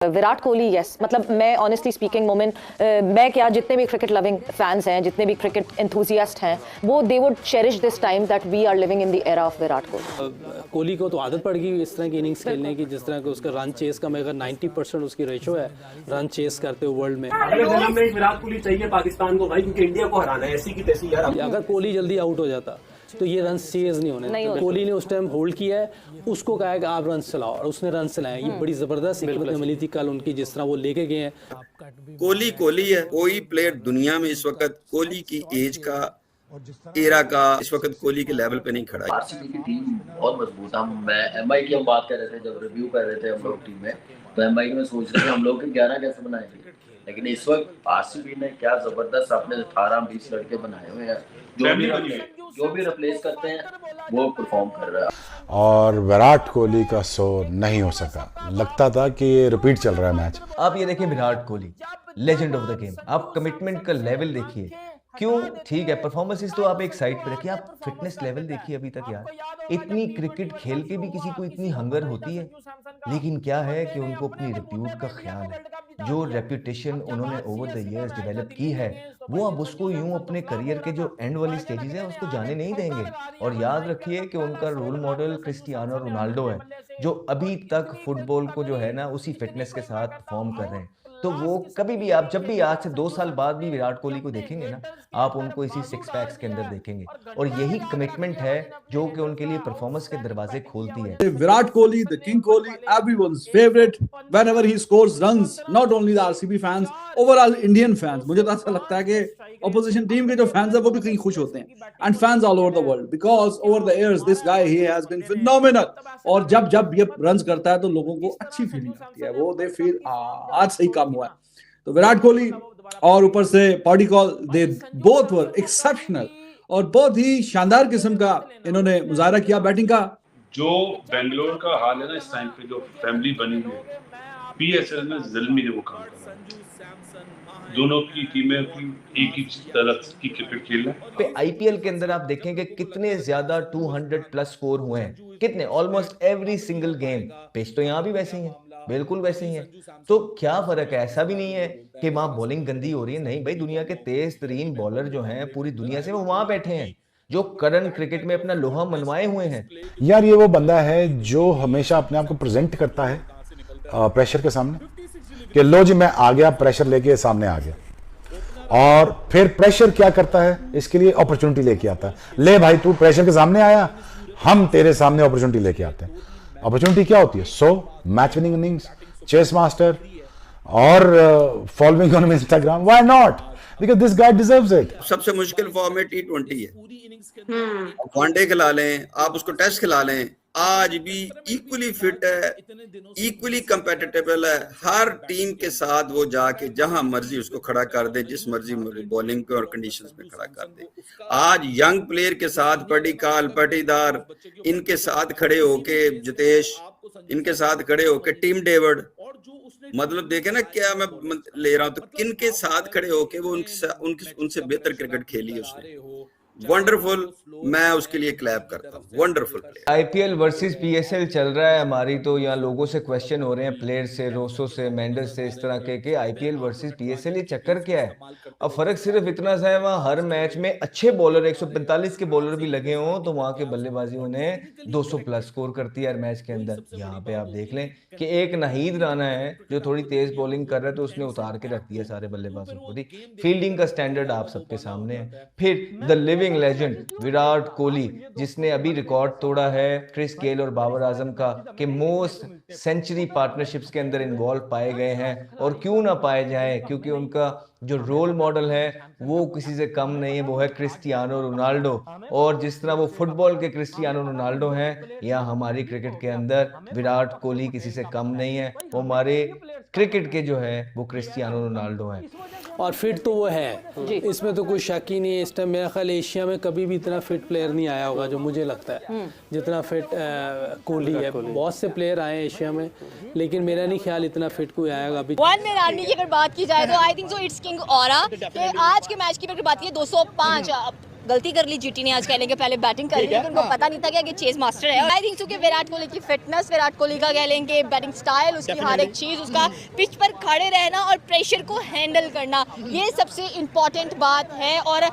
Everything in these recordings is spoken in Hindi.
विराट कोहली यस, मतलब मैं ऑनेस्टली स्पीकिंग मोमेंट मैं क्या, जितने भी क्रिकेट लविंग फैंस हैं, जितने भी क्रिकेट एंथुसियास्ट हैं, वो they would cherish this time that we are living in the era of Virat Kohli. Kohli को तो आदत पड़ गई इस तरह की इनिंग्स खेलने की, जिस तरह का उसका रन चेस का मगर 90% उसकी रेशो है रन चेस करते हुए वर्ल्ड में। अगले जन्म में विराट कोहली चाहिए पाकिस्तान को भाई, क्योंकि इंडिया को हराना है ऐसी की तैसी यार। अगर कोहली जल्दी आउट हो जाता तो ये रन चेज नहीं होने। कोहली ने उस टाइम होल्ड किया है, उसको कहा है कि आप रन चलाओ, और उसने रन चलाए। ये बड़ी जबरदस्त हिकमत मिली थी कल उनकी, जिस तरह वो लेके गए हैं। कोहली है, कोई प्लेयर दुनिया में इस वक्त कोहली की एज का, एरा का, इस वक्त कोहली के लेवल पे नहीं खड़ा है। आरसीबी की टीम बहुत मजबूत है। मैं एमआई की हम बात कर रहे थे, जब रिव्यू कर रहे थे हम लोग टीम में, तो एमआई में सोच रहे थे हम लोग 11 कैसे बनाएंगे, लेकिन इस वक्त आरसीबी ने क्या जबरदस्त अपने 18-20 लड़के बनाए हुए हैं, जो भी रिप्लेस करते हैं वो परफॉर्म कर रहा है। और विराट कोहली का शो नहीं हो सका, लगता था कि ये रिपीट चल रहा है मैच। आप ये देखिए, Virat Kohli legend of the game, आप कमिटमेंट का लेवल देखिए। क्यों, ठीक है परफॉर्मेंसेस तो आप एक साइड पे रखिए, आप फिटनेस लेवल देखिए अभी तक यार। इतनी क्रिकेट खेल के भी किसी को इतनी हंगर होती है, लेकिन क्या है कि उनको अपनी रेप्यूट का ख्याल है। जो रेप्यूटेशन उन्होंने ओवर द इयर्स डेवलप की है, वो अब उसको यूं अपने करियर के जो एंड वाली स्टेजेस है उसको जाने नहीं देंगे। और याद रखिए कि उनका रोल मॉडल क्रिस्टियानो रोनाल्डो है, जो अभी तक फुटबॉल को जो है ना उसी फिटनेस के साथ परफॉर्म कर रहे हैं। तो वो कभी भी, आप जब भी आज से 2 साल बाद भी विराट कोहली को देखेंगे ना, आप उनको इसी 6 पैक्स के अंदर देखेंगे। और यही कमिटमेंट है जो कि उनके लिए परफॉर्मेंस के दरवाजे खोलती है। Virat Kohli, the king Kohli, everyone's favorite whenever he scores runs, not only the RCB fans, overall Indian fans। मुझे तो ऐसा लगता है कि opposition team के जो fans है वो भी कहीं खुश होते हैं, and fans all over the world, because over the years this guy he has been phenomenal। और जब ये runs करता है तो लोगों को अच्छी फीलिंग आती है, वो they feel आज सही काम हुआ है। तो विराट कोहली और ऊपर से पॉडिकॉल, दे बोथ वर एक्सेप्शनल, और बहुत ही शानदार किस्म का इन्होंने मुजाहरा किया बैटिंग का। जो बेंगलोर का हाल है ना इस टाइम पे, जो फैमिली बनी हुई है, पीएसएल में ज़िल्मी ने वो काम करा। दोनों की टीमें एक ही तरह की क्रिकेट खेल रहे हैं। आईपीएल के अंदर आप देखेंगे कितने ज्यादा 200 प्लस स्कोर हुए हैं, कितने, ऑलमोस्ट एवरी सिंगल गेम। पेश तो यहाँ भी वैसे ही है, बिल्कुल वैसे ही है। तो क्या फर्क है? ऐसा भी नहीं है कि वहां बॉलिंग गंदी हो रही है, नहीं भाई, दुनिया के तेज तरीन बॉलर जो हैं पूरी दुनिया से, वो वहां बैठे हैं, जो करंट क्रिकेट में अपना लोहा मनवाए हुए हैं। यार ये वो बंदा है जो हमेशा अपने आप को प्रेजेंट करता है प्रेशर के सामने, कि लो जी मैं आ गया, प्रेशर लेके सामने आ गया। और फिर प्रेशर क्या करता है, इसके लिए अपॉर्चुनिटी लेके आता है। ले भाई तू प्रेशर के सामने आया, हम तेरे सामने अपॉर्चुनिटी लेके आते हैं। अपॉर्चुनिटी क्या होती है? Match winning innings, chase master, और following on Instagram. Why not? Because this guy deserves it. सबसे मुश्किल फॉर्मेट T20 है। वनडे खिला लें, आप उसको टेस्ट खिला लें, आज भी इक्वली फिट है, इक्वली कंपेटिटिव है। हर टीम के साथ वो जाके जहां मर्जी उसको खड़ा कर दे, जिस मर्जी बॉलिंग पे और कंडीशंस में खड़ा कर दे। आज यंग प्लेयर के साथ पटिकाल, पटीदार, इनके साथ खड़े होके जितेश, इनके साथ खड़े होके टीम डेविड, मतलब देखे ना क्या मैं ले रहा हूं, तो किन के साथ खड़े होके वो उनसे बेहतर क्रिकेट खेली है उसने। वंडरफुल, मैं उसके लिए क्लैप करता हूँ। Wonderful player. IPL versus PSL चल रहा है हमारी, तो यहाँ लोगों से क्वेश्चन हो रहे हैं, प्लेयर से, रोसो से, मेंडस से, इस तरह के आईपीएल वर्सेस पीएसएल ये चक्कर क्या है? अब फर्क सिर्फ इतना सा है, वहाँ हर मैच में अच्छे बॉलर, 145 के बॉलर भी लगे हों, तो वहाँ के बल्लेबाजी उन्हें 200 प्लस स्कोर करती है हर मैच के अंदर। यहाँ पे आप देख लें कि एक नाहिद राना है जो थोड़ी तेज बॉलिंग कर रहा है, तो उसने उतार के रख दिया सारे बल्लेबाजों को। फील्डिंग का स्टैंडर्ड आप सबके सामने है। फिर the living legend Virat Kohli, जिसने अभी रिकॉर्ड तोड़ा है क्रिस गेल और बाबर आजम का, कि मोस्ट सेंचुरी पार्टनरशिप्स के अंदर इन्वॉल्व पाए गए हैं। और क्यों ना पाए जाएं, क्योंकि उनका जो रोल मॉडल है वो किसी से कम नहीं है, वो है क्रिस्टियानो रोनाल्डो। और जिस तरह वो फुटबॉल के क्रिस्टियानो रोनाल्डो हैं, या हमारी क्रिकेट के अंदर विराट कोहली किसी से कम नहीं है, वो हमारे क्रिकेट के जो है वो क्रिस्टियानो रोनाल्डो हैं। और फिट तो वो है, इसमें तो कोई शक ही नहीं है। इस टाइम मेरा ख्याल एशिया में कभी भी इतना फिट प्लेयर नहीं आया होगा, जो मुझे लगता है, जितना फिट कोहली है। बहुत से प्लेयर आए एशिया में, लेकिन मेरा नहीं ख्याल इतना फिट कोई आएगा अभी। वन मैन आर्मी की अगर बात की जाए तो I think so it's king aura. आज के मैच की अगर बात की 205 गलती कर ली जीटी ने आज कह लेंगे, पहले बैटिंग कर ली लेकिन उनको पता नहीं था कि ये चेज मास्टर है। आई थिंक सो कि विराट कोहली की फिटनेस, विराट कोहली का कह लेंगे बैटिंग स्टाइल, उसकी हर एक चीज़, उसका पिच पर खड़े रहना और प्रेशर को हैंडल करना, ये सबसे इम्पॉर्टेंट बात है। और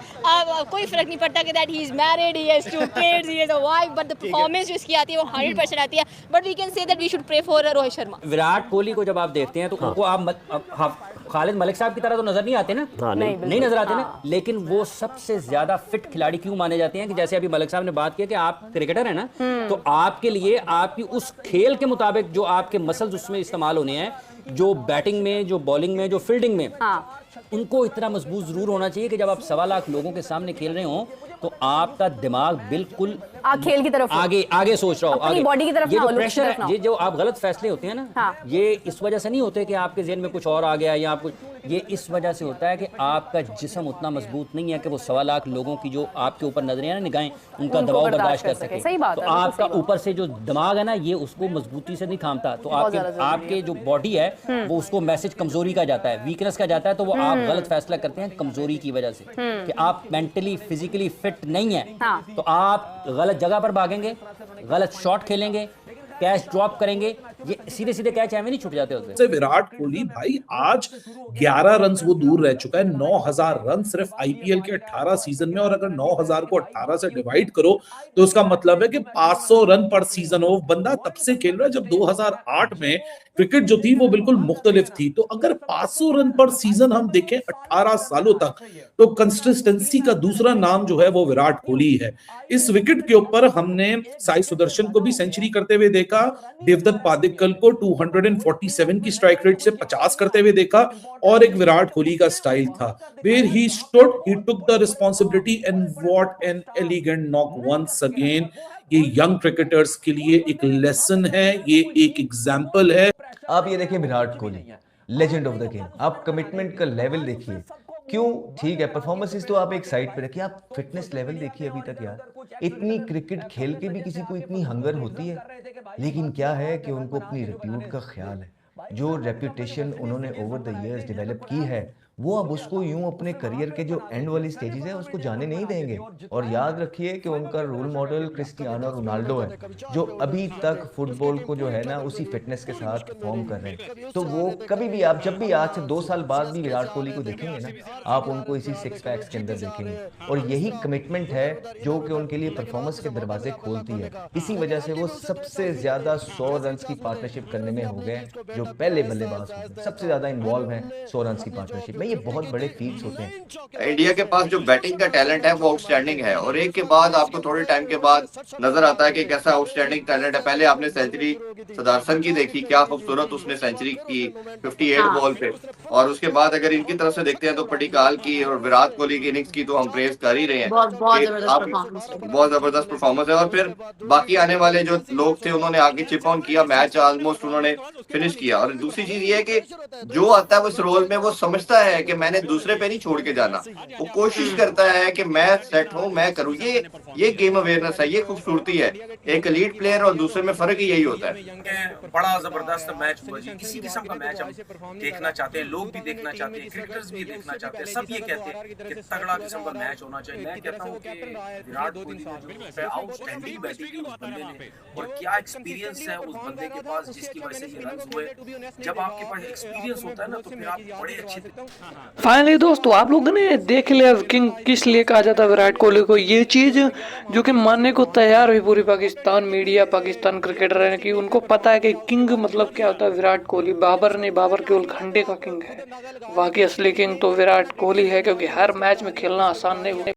कोई फर्क नहीं पड़ता कि that he is married, he has 2 kids, he has a wife, but the performance जो इसकी आती है वो 100% आती है। But we can say that we should pray for Rohit Sharma. Virat Kohli को जब आप देखते हैं तो उनको आप खालिद मलिक साहब की तरह तो नजर नहीं आते ना, नहीं नजर आते ना, लेकिन वो सबसे ज्यादा फिट खिलाड़ी क्यों माने जाते हैं कि जैसे अभी मलिक साहब ने बात किया कि आप क्रिकेटर हैं ना, तो आपके लिए आपकी उस खेल के मुताबिक जो आपके मसल्स उसमें इस्तेमाल होने हैं, जो बैटिंग में, जो बॉलिंग में, जो फील्डिंग में, उनको इतना मजबूत जरूर होना चाहिए कि जब आप 1.25 लाख लोगों के सामने खेल रहे हो तो आपका दिमाग बिल्कुल खेल की तरफ आगे सोच रहा हो, अपनी बॉडी की तरफ ये ना जो हो, प्रेशर लुक की तरफ है, ये जो आप गलत फैसले होते हैं ना, ये इस वजह से नहीं होते कि आपके ज़हन में कुछ और आ गया या आप ये इस वजह से होता है कि आपका जिस्म उतना मजबूत नहीं है कि वो 1.25 लाख लोगों की जो आपके ऊपर नजरें हैं ना, निगाहें, उनका दबाव बर्दाश्त कर सके। सही बात तो है, आपका ऊपर से जो दिमाग है ना, ये उसको मजबूती से नहीं थामता, तो आपके जो बॉडी है वो उसको मैसेज कमजोरी का जाता है, वीकनेस का जाता है, तो वो आप गलत फैसला करते हैं कमजोरी की वजह से कि आप मेंटली फिजिकली फिट नहीं है, तो आप गलत जगह पर भागेंगे, गलत शॉट खेलेंगे, कैच ड्रॉप करेंगे, ये सीधे सीधे कैच हमें नहीं छूट जाते होते। विराट कोहली भाई आज 11 रन वो दूर रह चुका है 9000 रन सिर्फ आईपीएल के 18 सीजन में, और अगर 9000 को 18 से डिवाइड करो तो उसका मतलब है कि 500 रन पर सीजन हो। बंदा तब से खेल रहा है जब 2008 में क्रिकेट जो थी वो बिल्कुल मुख्तलिफ थी। तो अगर 500 रन पर सीजन हम देखें 18 सालों तक, तो कंसिस्टेंसी का दूसरा नाम जो है वो विराट कोहली है। इस विकेट के ऊपर हमने साई सुदर्शन को भी सेंचुरी करते हुए देखा, देवदत्त पादिक्कल को 247 की स्ट्राइक रेट से 50 करते हुए देखा, और एक विराट कोहली का स्टाइल था where he stood, he took the responsibility and what an elegant knock once again. ये यंग क्रिकेटर्स के लिए एक लेसन है, ये एक एग्जाम्पल है। आप ये देखिए Virat Kohli, legend of the game, आप कमिटमेंट का लेवल देखिए। क्यों, ठीक है परफॉर्मेंसेस तो आप एक साइड पे रखिए, आप फिटनेस लेवल देखिए अभी तक यार। इतनी क्रिकेट खेल के भी किसी को इतनी हंगर होती है, लेकिन क्या है कि उनको अपनी रेप्यूट का ख्याल है। जो रेप्यूटेशन उन्होंने ओवर द इयर्स डेवलप की है, वो अब उसको यूं अपने करियर के जो एंड वाली स्टेजेस है उसको जाने नहीं देंगे। और याद रखिए कि उनका रोल मॉडल क्रिस्टियानो रोनाल्डो है, जो अभी तक फुटबॉल को जो है ना उसी फिटनेस के साथ परफॉर्म कर रहे हैं। तो वो कभी भी आप जब भी आज से 2 साल बाद भी विराट कोहली को देखेंगे ना, आप उनको इसी 6 पैक्स के अंदर देखेंगे। और यही कमिटमेंट है जो कि उनके लिए परफॉर्मेंस के दरवाजे खोलती है। इसी वजह से वो सबसे ज्यादा 100 रन की पार्टनरशिप करने में हो गए, जो पहले बल्लेबाज सबसे ज्यादा इन्वॉल्व है 100 रन की पार्टनरशिप में। ये बहुत बड़े फीट्स होते हैं। इंडिया के पास जो बैटिंग का टैलेंट है वो आउटस्टैंडिंग है, और एक के बाद आपको थोड़े टाइम के बाद नजर आता है कि कैसा आउटस्टैंडिंग टैलेंट है। पहले आपने सेंचुरी सदारसन की देखी, क्या खूबसूरत उसने सेंचुरी की 58 बॉल पे, और उसके बाद अगर इनकी तरफ से देखते हैं तो पटिकाल की और विराट कोहली की इनिंग्स की तो हम प्रेज कर ही रहे हैं, बहुत जबरदस्त परफॉर्मेंस है। और फिर बाकी आने वाले जो लोग थे उन्होंने आगे चिप ऑन किया, मैच ऑलमोस्ट उन्होंने फिनिश किया। और दूसरी चीज ये है कि जो आता है उस रोल में वो समझता है कि मैंने दूसरे पे नहीं छोड़ के जाना, वो कोशिश करता है कि मैं सेट हूं, मैं करूं। ये गेम अवेयरनेस है, ये खूबसूरती है एक एलीट प्लेयर और दूसरे में फर्क ही यही होता है। बड़ा जबरदस्त मैच हुआ जी, इसी किस्म का मैच हम देखना चाहते हैं, लोग भी देखना चाहते हैं, क्रिकेटर्स भी देखना चाहते हैं, सब ये कहते हैं कि तगड़ा किस्म का मैच होना चाहिए। मैं कहता हूं कि विराट कोहली ने जो आउटस्टैंडिंग बैटिंग की उस बंदे ने, और क्या एक्सपीरियंस है उस बंदे के पास जिसकी वजह से ये रन हुए। जब आपके पास एक्सपीरियंस होता है ना तो फिर आप बड़े अच्छे। फाइनली दोस्तों आप लोगों ने देख लिया किंग किस लिए कहा जाता है विराट कोहली को। ये चीज जो कि मानने को तैयार हुई पूरी पाकिस्तान मीडिया, पाकिस्तान क्रिकेटर है कि उनको पता है कि किंग मतलब क्या होता है विराट कोहली। बाबर नहीं, बाबर केवल खंडे का किंग है, बाकी असली किंग तो विराट कोहली है, क्योंकि हर मैच में खेलना आसान नहीं।